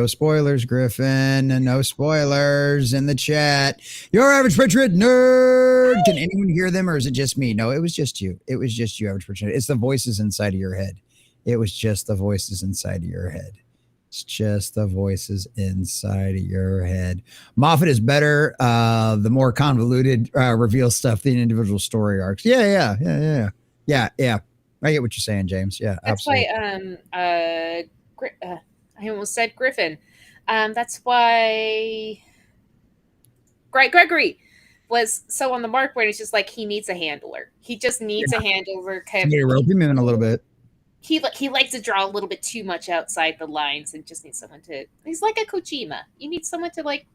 spoilers, Griffin. No spoilers in the chat. Your average patriot nerd. Can anyone hear them, or is it just me? No, it was just you. Average patriot. It's the voices inside of your head. It was just the voices inside of your head. It's just the voices inside of your head. Moffat is better. The more convoluted reveal stuff than individual story arcs. Yeah. I get what you're saying, James. Yeah, that's absolutely. Why I almost said Griffin. That's why Gregory was so on the mark where it's just like he needs a handler. He just needs a handler. Need to rope him in a little bit. He likes to draw a little bit too much outside the lines and just needs someone to. He's like a Kojima. You need someone to like.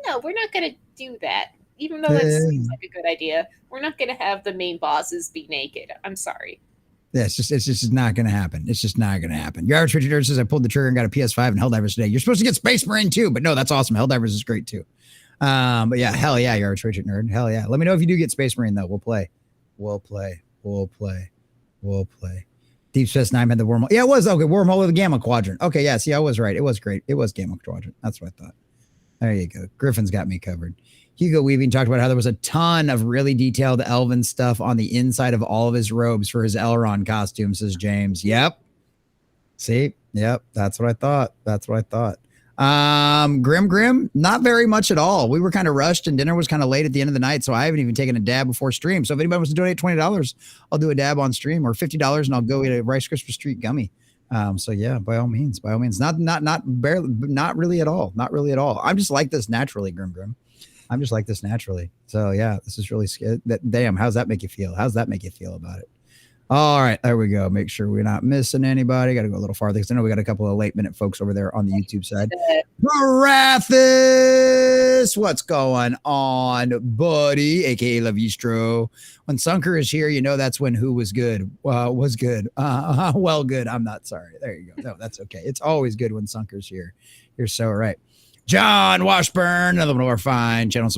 No, we're not going to do that. Even though that seems like a good idea, we're not going to have the main bosses be naked. I'm sorry. Yeah, it's just not going to happen. It's just not going to happen. Your average Richard Nerd says, I pulled the trigger and got a PS5 and Helldivers today. You're supposed to get Space Marine too, but no, that's awesome. Helldivers is great too. But yeah, hell yeah, your average Richard Nerd. Hell yeah. Let me know if you do get Space Marine though. We'll play. Deep Space Nine had the wormhole. Yeah, it was. Okay, wormhole of the Gamma Quadrant. Okay, yeah, see, I was right. It was great. It was Gamma Quadrant. That's what I thought. There you go. Griffin's got me covered. Hugo Weaving talked about how there was a ton of really detailed elven stuff on the inside of all of his robes for his Elrond costume, says James. Yep. See? Yep. That's what I thought. Grim, not very much at all. We were kind of rushed and dinner was kind of late at the end of the night, so I haven't even taken a dab before stream. So if anybody wants to donate $20, I'll do a dab on stream, or $50 and I'll go eat a Rice Krispie Treat gummy. So yeah, by all means, not really at all. I'm just like this naturally, Grim. I'm just like this naturally. So yeah, this is really scary. Damn, how's that make you feel? About it? All right, there we go. Make sure we're not missing anybody. Got to go a little farther because I know we got a couple of late minute folks over there on the YouTube side. Barathis, what's going on, buddy? AKA Lavistro. When Sunker is here, you know that's when who was good. Was good. Well, good. I'm not sorry. There you go. No, that's okay. It's always good when Sunker's here. You're so right. John Washburn, another one of our fine channel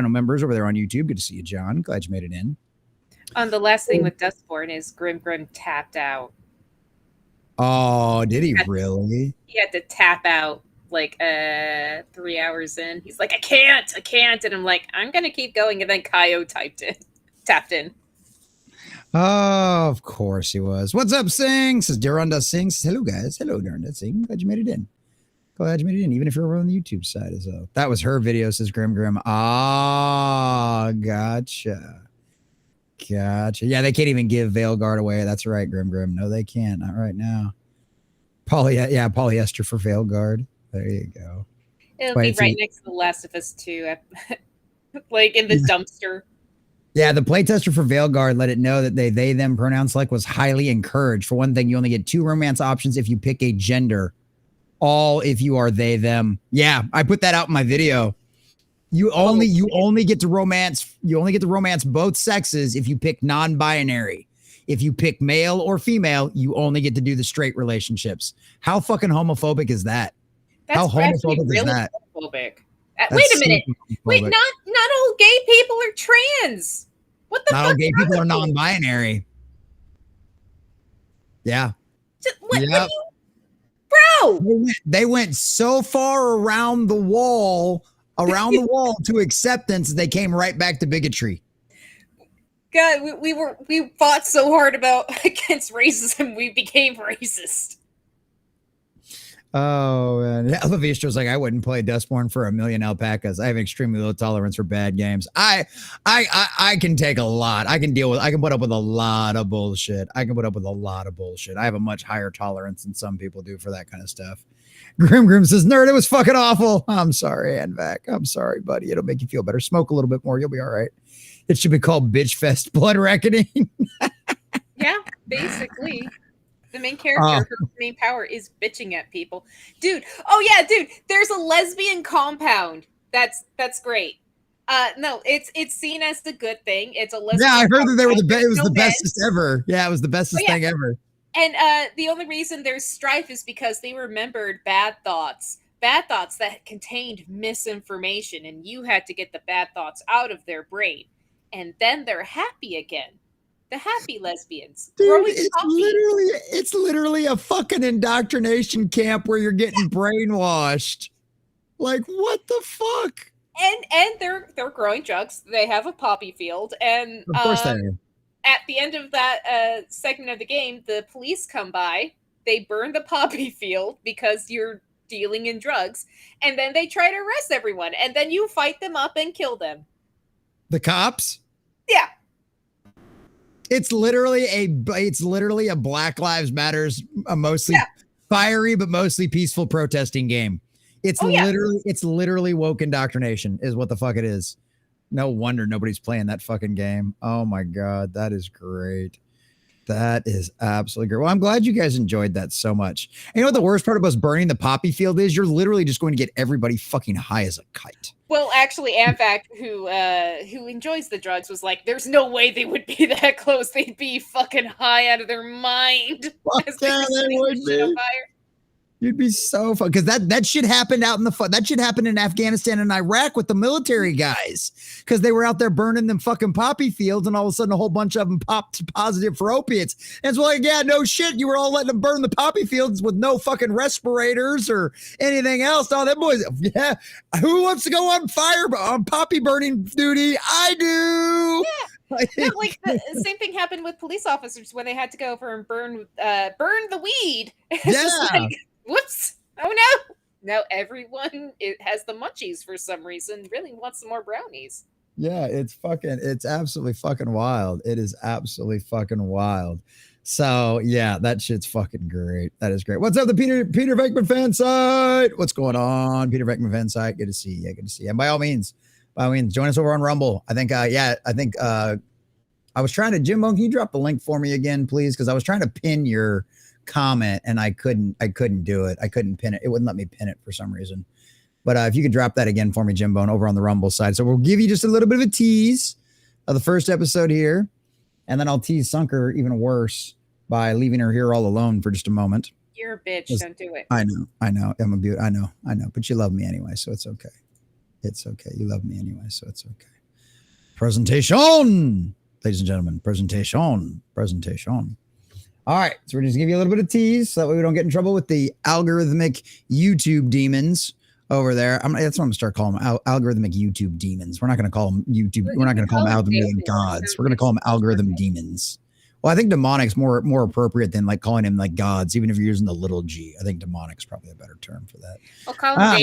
members over there on YouTube. Good to see you, John. Glad you made it in. The last thing with Dustborn is Grim tapped out. Oh, did he really? He had to tap out like 3 hours in. He's like, I can't. And I'm like, I'm gonna keep going. And then Kaio tapped in. Oh, of course he was. What's up, Sing? Says Duranda Sing. Says, hello, guys. Hello, Duranda Sing. Glad you made it in. Even if you're on the YouTube side as well. That was her video, says Grim. Ah, gotcha. Yeah, they can't even give Veilguard away. That's right, Grim. No, they can't. Not right now. Polyester for Veilguard. There you go. It'll be right next to The Last of Us 2. Like in the dumpster. Yeah, the playtester for Veilguard let it know that they them pronoun select was highly encouraged. For one thing, you only get 2 romance options if you pick a gender. All if you are they them. Yeah, I put that out in my video. You only get to romance both sexes if you pick non-binary. If you pick male or female, you only get to do the straight relationships. How fucking homophobic is that? That's How actually homophobic is really that? homophobic. That's Wait a minute. super Wait, homophobic. not all gay people are trans. What the Not fuck? all gay people are non-binary. Yeah. What Yep. do you, bro? They went so far around the wall to acceptance, they came right back to bigotry. God, we fought so hard against racism, we became racist. Oh, man. Elevistro like, I wouldn't play Dustborn for 1,000,000 alpacas. I have an extremely low tolerance for bad games. I can take a lot. I can put up with a lot of bullshit. I have a much higher tolerance than some people do for that kind of stuff. Grim says, nerd, it was fucking awful. I'm sorry, Anvac. I'm sorry, buddy. It'll make you feel better. Smoke a little bit more. You'll be all right. It should be called Bitch Fest Blood Reckoning. Yeah, basically. The main character, her main power is bitching at people. Dude, there's a lesbian compound. That's great. No, it's seen as the good thing. It's a lesbian. Yeah, I heard that they were the best. It was no the men. bestest ever. Yeah, it was the bestest thing ever. And the only reason there's strife is because they remembered bad thoughts that contained misinformation, and you had to get the bad thoughts out of their brain, and then they're happy again. The happy lesbians. Dude, it's literally a fucking indoctrination camp where you're getting brainwashed. Like, what the fuck? And they're growing drugs. They have a poppy field, and of course they are. At the end of that segment of the game, the police come by. They burn the poppy field because you're dealing in drugs, and then they try to arrest everyone, and then you fight them up and kill them. The cops? Yeah. It's literally a Black Lives Matters, mostly fiery but mostly peaceful protesting game. It's literally woke indoctrination is what the fuck it is. No wonder nobody's playing that fucking game. Oh my god, that is great. That is absolutely great. Well, I'm glad you guys enjoyed that so much. And you know what the worst part about burning the poppy field is? You're literally just going to get everybody fucking high as a kite. Well, actually, Amvac, who enjoys the drugs, was like, "There's no way they would be that close. They'd be fucking high out of their mind." Fuck yeah, they would be. You'd be so fun because that shit happened that shit happened in Afghanistan and Iraq with the military guys because they were out there burning them fucking poppy fields and all of a sudden a whole bunch of them popped positive for opiates. And it's like, yeah, no shit, you were all letting them burn the poppy fields with no fucking respirators or anything else. All them boys, yeah. Who wants to go on poppy burning duty? I do. Yeah. No, like the same thing happened with police officers when they had to go over and burn the weed. Yeah. Whoops! Oh no! Everyone has the munchies for some reason. Really wants some more brownies. Yeah, it's absolutely fucking wild. It is absolutely fucking wild. So yeah, that shit's fucking great. That is great. What's up, the Peter Venkman fan site? What's going on, Peter Venkman fan site? Good to see you. Good to see you. And by all means, join us over on Rumble. I was trying to, Jimbo, can you drop the link for me again, please? Because I was trying to pin your comment and I couldn't do it. I couldn't pin it. It wouldn't let me pin it for some reason. But if you could drop that again for me, Jimbo, over on the Rumble side. So we'll give you just a little bit of a tease of the first episode here. And then I'll tease Sunker even worse by leaving her here all alone for just a moment. You're a bitch. Don't do it. I know. I'm a beaut. I know. But you love me anyway, so it's okay. It's okay. You love me anyway, so it's okay. Presentation, ladies and gentlemen. Presentation. All right, so we're just gonna give you a little bit of tease so that way we don't get in trouble with the algorithmic YouTube demons over there. That's what I'm gonna start calling them, algorithmic YouTube demons. We're not gonna call them YouTube. We're not gonna call them algorithmic gods. We're gonna call them algorithm demons. Well, I think demonic's more appropriate than like calling them like gods, even if you're using the little g. I think demonic's probably a better term for that. We'll call them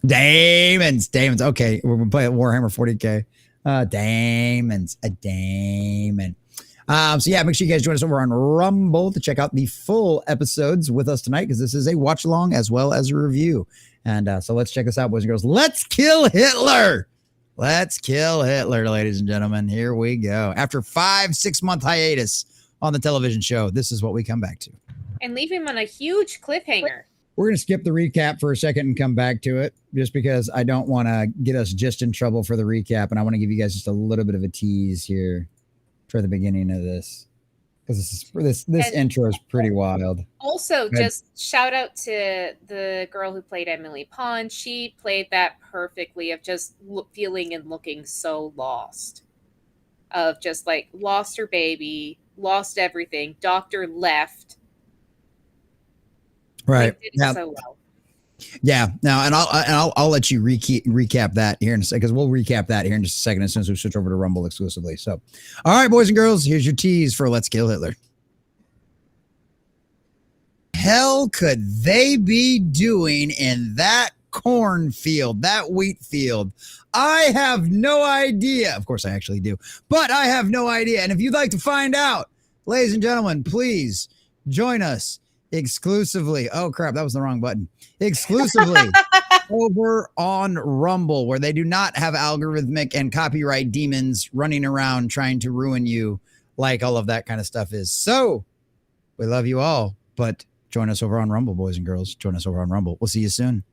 Damons. Damons. Okay, we're gonna play at Warhammer 40K. Damons. A Damon. So yeah, make sure you guys join us over on Rumble to check out the full episodes with us tonight because this is a watch along as well as a review. And so let's check this out, boys and girls. Let's kill Hitler. Let's kill Hitler, ladies and gentlemen. Here we go. After 5-6 month hiatus on the television show, this is what we come back to. And leave him on a huge cliffhanger. We're going to skip the recap for a second and come back to it just because I don't want to get us just in trouble for the recap. And I want to give you guys just a little bit of a tease here for the beginning of this. Because this intro is pretty wild. Also, just shout out to the girl who played Emily Pond. She played that perfectly, of just feeling and looking so lost. Of just like lost her baby, lost everything. Doctor left. Right. They did it so well. Yeah. Now, and I'll let you recap that here in a second, because we'll recap that here in just a second as soon as we switch over to Rumble exclusively. So, all right, boys and girls, here's your tease for Let's Kill Hitler. Hell could they be doing in that cornfield, that wheat field? I have no idea. Of course, I actually do, but I have no idea. And if you'd like to find out, ladies and gentlemen, please join us exclusively. Oh crap, that was the wrong button. Exclusively over on Rumble, where they do not have algorithmic and copyright demons running around trying to ruin you like all of that kind of stuff is. So we love you all, but join us over on Rumble, boys and girls. Join us over on Rumble. We'll see you soon.